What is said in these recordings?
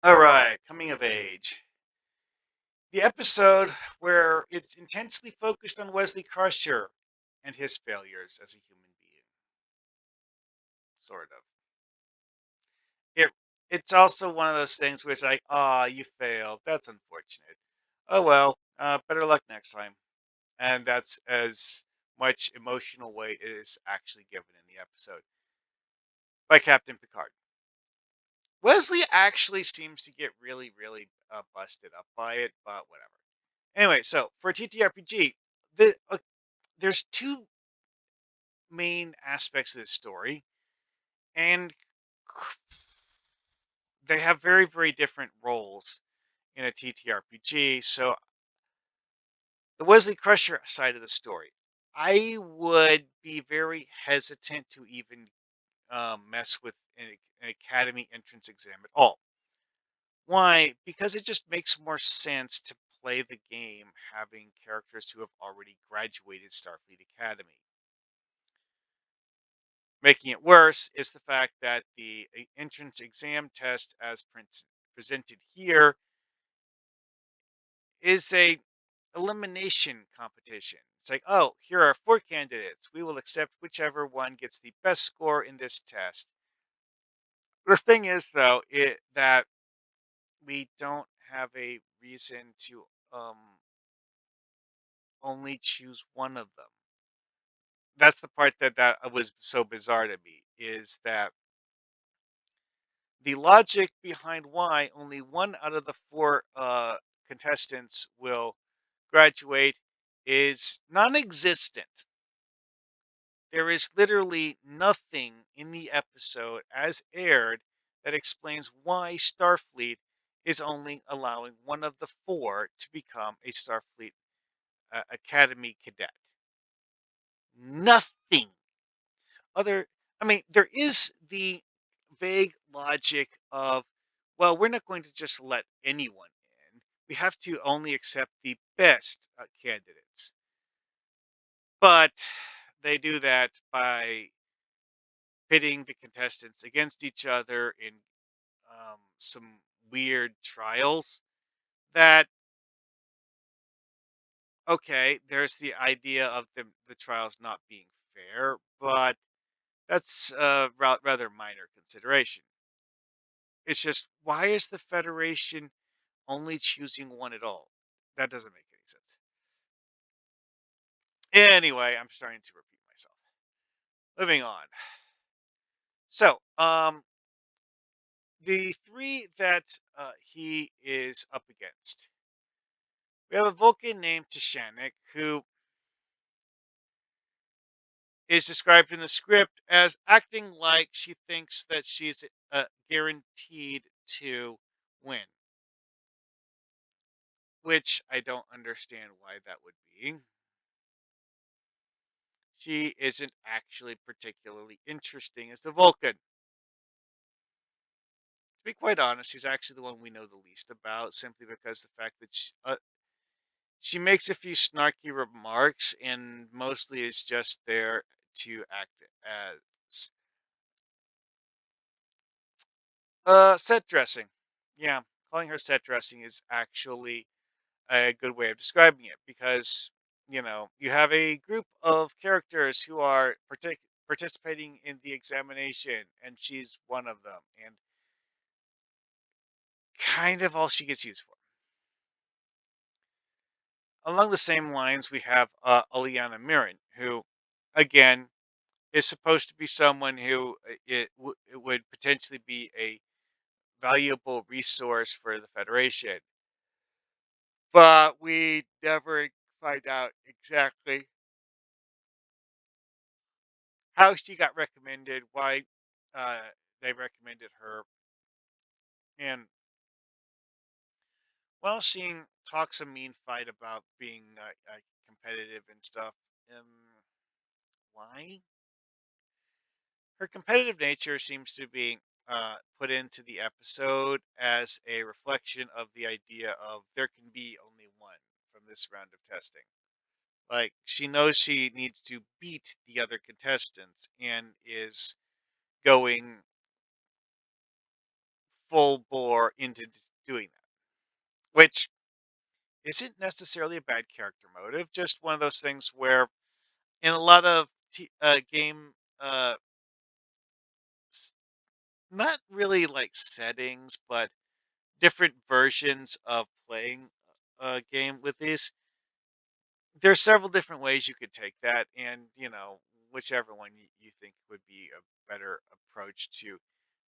All right, coming of age. The episode where it's intensely focused on Wesley Crusher and his failures as a human being, sort of. It it's also one of those things where it's like, ah, you failed. That's unfortunate. Oh well, better luck next time. And that's as much emotional weight is actually given in the episode by Captain Picard. Wesley actually seems to get really, really busted up by it, but whatever. Anyway, so for TTRPG, there's two main aspects of this story, and they have very, very different roles in a TTRPG. So the Wesley Crusher side of the story, I would be very hesitant to even mess with an academy entrance exam at all. Why? Because it just makes more sense to play the game having characters who have already graduated Starfleet Academy. Making it worse is the fact that the entrance exam test, as presented here, is a elimination competition. It's like, oh, here are four candidates. We will accept whichever one gets the best score in this test. The thing is, though, that we don't have a reason to only choose one of them. That's the part that was so bizarre to me, is that the logic behind why only one out of the four contestants will graduate is non-existent. There is literally nothing in the episode as aired that explains why Starfleet is only allowing one of the four to become a Starfleet Academy cadet. Nothing other. I mean, there is the vague logic of, well, we're not going to just let anyone in. We have to only accept the best candidates. But they do that by pitting the contestants against each other in some weird trials that, okay, there's the idea of the trials not being fair, but that's a rather minor consideration. It's just, why is the Federation only choosing one at all? That doesn't make any sense. Anyway, I'm starting to repeat myself. Moving on. So, the three that he is up against. We have a Vulcan named Tishanik, who is described in the script as acting like she thinks that she's guaranteed to win, which I don't understand why that would be. She isn't actually particularly interesting as a Vulcan. To be quite honest, she's actually the one we know the least about, simply because the fact that she makes a few snarky remarks and mostly is just there to act as set dressing. Yeah, calling her set dressing is actually a good way of describing it, because you have a group of characters who are participating in the examination, and she's one of them, and kind of all she gets used for. Along the same lines, we have Aliana Mirren, who, again, is supposed to be someone who it would potentially be a valuable resource for the Federation, but we never find out exactly how she got recommended, why uh, they recommended her, and while she talks a mean fight about being competitive and stuff, um, why? Her competitive nature seems to be put into the episode as a reflection of the idea of there can be only one from this round of testing. Like, she knows she needs to beat the other contestants and is going full bore into doing that, which isn't necessarily a bad character motive. Just one of those things where in a lot of game, s- not really like settings, but different versions of playing a game with these. There's several different ways you could take that, and whichever one you think would be a better approach to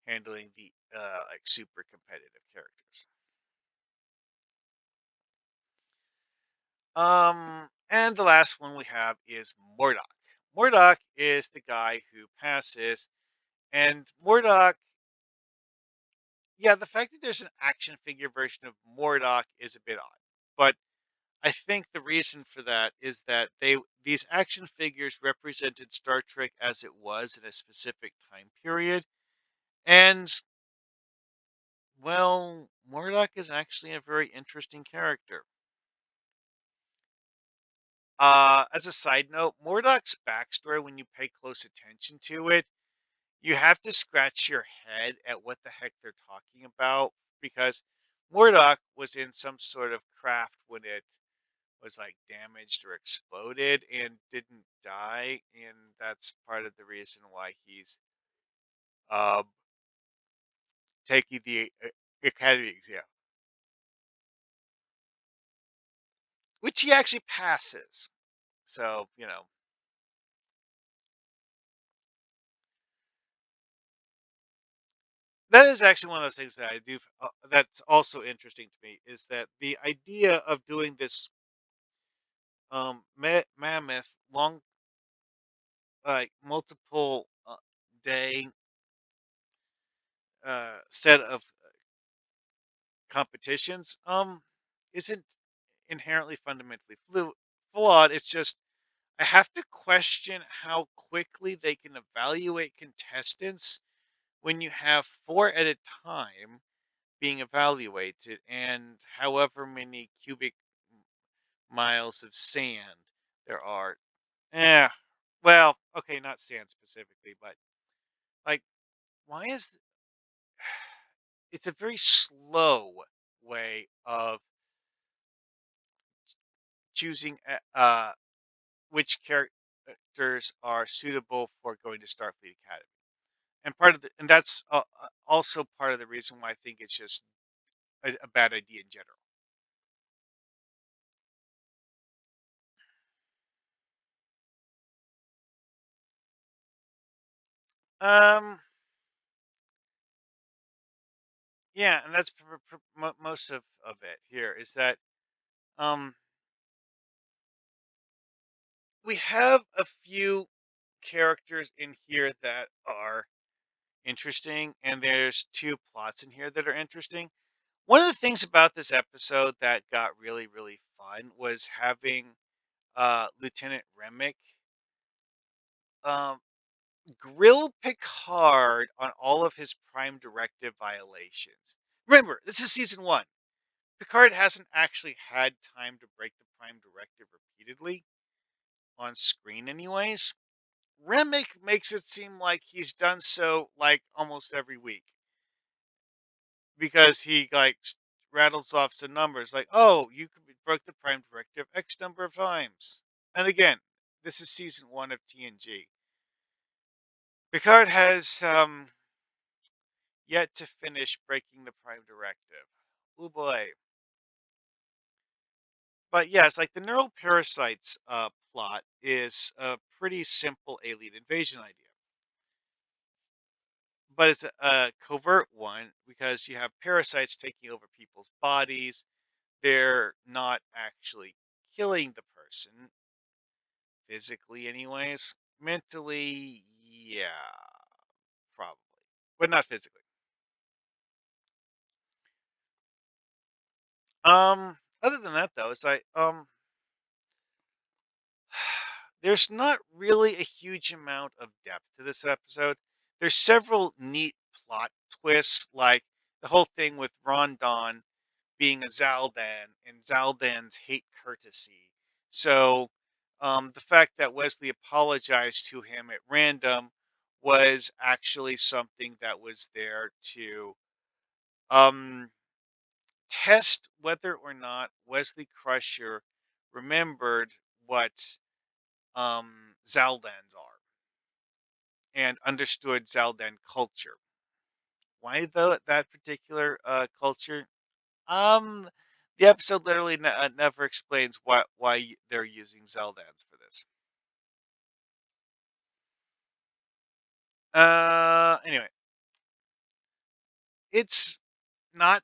handling the like super competitive characters. And the last one we have is Mordok. Mordok is the guy who passes, and Mordok, yeah, the fact that there's an action figure version of Mordok is a bit odd, but I think the reason for that is that these action figures represented Star Trek as it was in a specific time period, and well, Mordok is actually a very interesting character. As a side note, Mordok's backstory, when you pay close attention to it, you have to scratch your head at what the heck they're talking about because Mordok was in some sort of craft when it was like damaged or exploded and didn't die, and that's part of the reason why he's um taking the academy exam, which he actually passes. So that is actually one of those things that I do. That's also interesting to me is that the idea of doing this mammoth long like multiple day set of competitions isn't inherently fundamentally flawed. It's just I have to question how quickly they can evaluate contestants when you have four at a time being evaluated and however many cubic miles of sand there are. Yeah. Well, okay, not sand specifically, but like, why is it's a very slow way of choosing which characters are suitable for going to Starfleet Academy. And that's also part of the reason why I think it's just a bad idea in general. Um, yeah, and that's most of it here is that um we have a few characters in here that are interesting, and there's two plots in here that are interesting. One of the things about this episode that got really, really fun was having Lieutenant Remick um, grill Picard on all of his Prime Directive violations. Remember, this is season one. Picard hasn't actually had time to break the Prime Directive repeatedly on screen, anyways. Remick makes it seem like he's done so like almost every week because he like rattles off some numbers like, "Oh, you broke the Prime Directive X number of times." And again, this is season one of TNG. Picard has yet to finish breaking the Prime Directive. Oh boy! But yes, like the neural parasites plot is a pretty simple alien invasion idea, but it's a covert one because you have parasites taking over people's bodies. They're not actually killing the person physically, anyways. Mentally, yeah, probably, but not physically. Other than that, though, it's like there's not really a huge amount of depth to this episode. There's several neat plot twists, like the whole thing with Rondon being a Zaldan and Zaldans hate courtesy. So, the fact that Wesley apologized to him at random was actually something that was there to Um, Test whether or not Wesley Crusher remembered what Zaldans are and understood Zaldan culture. Why though that particular culture? Um, the episode literally never explains why they're using Zeldans for this. Anyway, it's not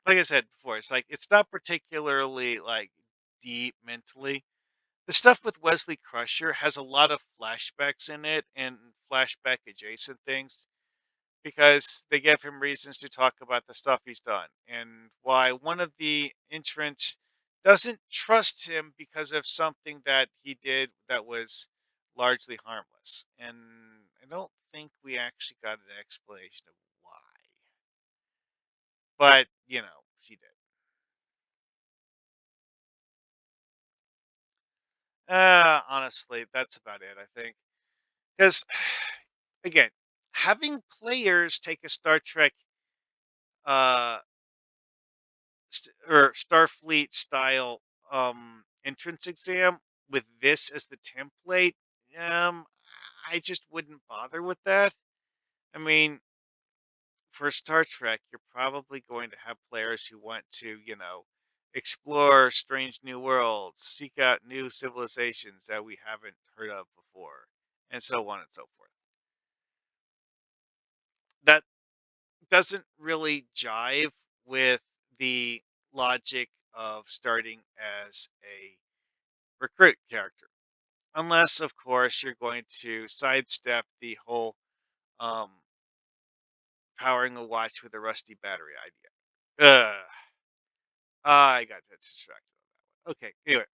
like I said before. It's like it's not particularly like deep mentally. The stuff with Wesley Crusher has a lot of flashbacks in it and flashback adjacent things because they give him reasons to talk about the stuff he's done and why one of the entrants doesn't trust him because of something that he did that was largely harmless. And I don't think we actually got an explanation of why. But, she did. Honestly, that's about it, I think. Because, again, having players take a Star Trek uh, or Starfleet style entrance exam with this as the template, um, I just wouldn't bother with that. I mean, for Star Trek, you're probably going to have players who want to, explore strange new worlds, seek out new civilizations that we haven't heard of before, and so on and so forth. That doesn't really jive with the logic of starting as a recruit character. Unless, of course, you're going to sidestep the whole um, powering a watch with a rusty battery idea. I got distracted on that one. Okay, anyway,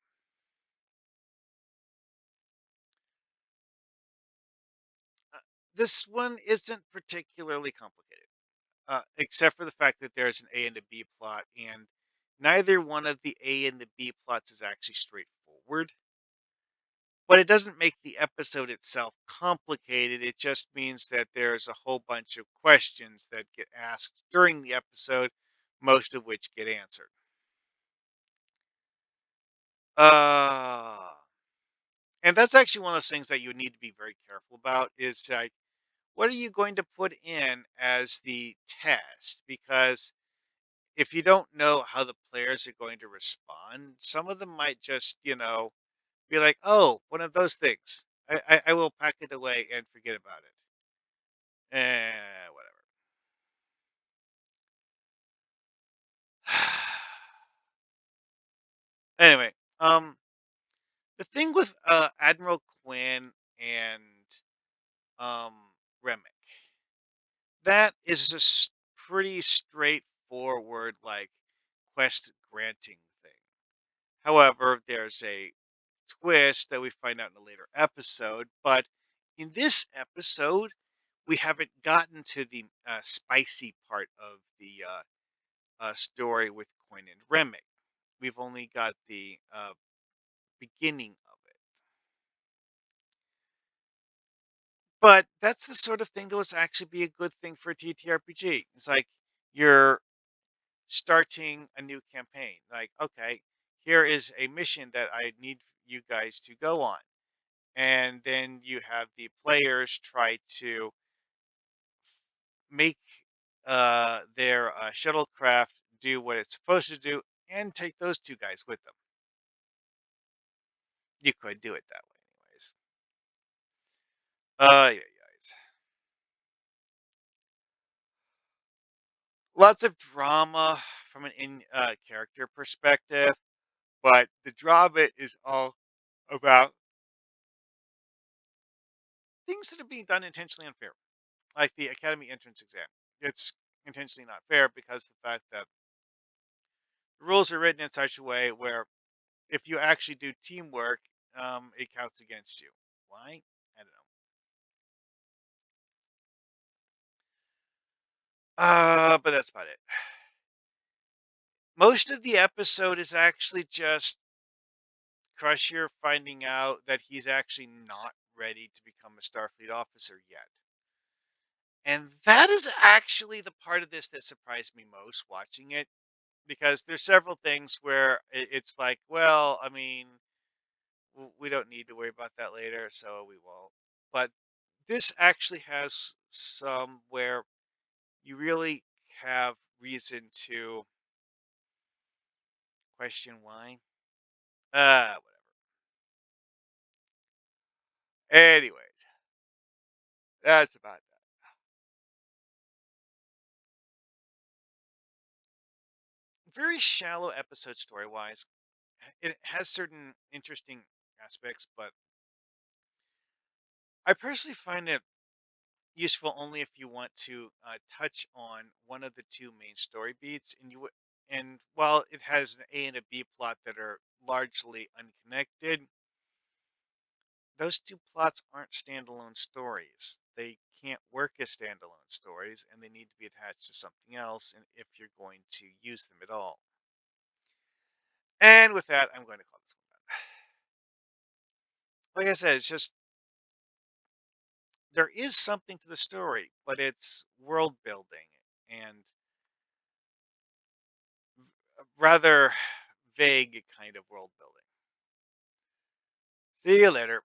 uh, this one isn't particularly complicated, except for the fact that there's an A and a B plot, and neither one of the A and the B plots is actually straightforward. But it doesn't make the episode itself complicated. It just means that there's a whole bunch of questions that get asked during the episode, most of which get answered. Uh, and that's actually one of those things that you need to be very careful about is like, what are you going to put in as the test? Because if you don't know how the players are going to respond, some of them might just, be like, oh, one of those things. I will pack it away and forget about it. Whatever. Anyway, um, the thing with Admiral Quinn and um Remick, that is just pretty straightforward, like quest granting thing. However, there's a twist that we find out in a later episode, but in this episode, we haven't gotten to the spicy part of the story with Quinn and Remick. We've only got the beginning of it. But that's the sort of thing that was actually be a good thing for a TTRPG. It's like you're starting a new campaign. Like, okay, here is a mission that I need you guys to go on. And then you have the players try to make their shuttlecraft do what it's supposed to do and take those two guys with them. You could do it that way, anyways. Yeah, yeah. Lots of drama from an in character perspective, but the drama is all about things that are being done intentionally unfair, like the academy entrance exam. It's intentionally not fair because the fact that the rules are written in such a way where if you actually do teamwork, it counts against you. Why? I don't know. But that's about it. Most of the episode is actually just Crusher finding out that he's actually not ready to become a Starfleet officer yet. And that is actually the part of this that surprised me most watching it, because there's several things where it's like, well, I mean, we don't need to worry about that later, so we won't. But this actually has some where you really have reason to question why. Whatever. Anyways, that's about that. Very shallow episode story wise. It has certain interesting aspects, but I personally find it useful only if you want to touch on one of the two main story beats, and while it has an A and a B plot that are largely unconnected, those two plots aren't standalone stories. They can't work as standalone stories, and they need to be attached to something else, and if you're going to use them at all. And with that, I'm going to call this one done. Like I said, it's just there is something to the story, but it's world building and rather vague kind of world building. See you later.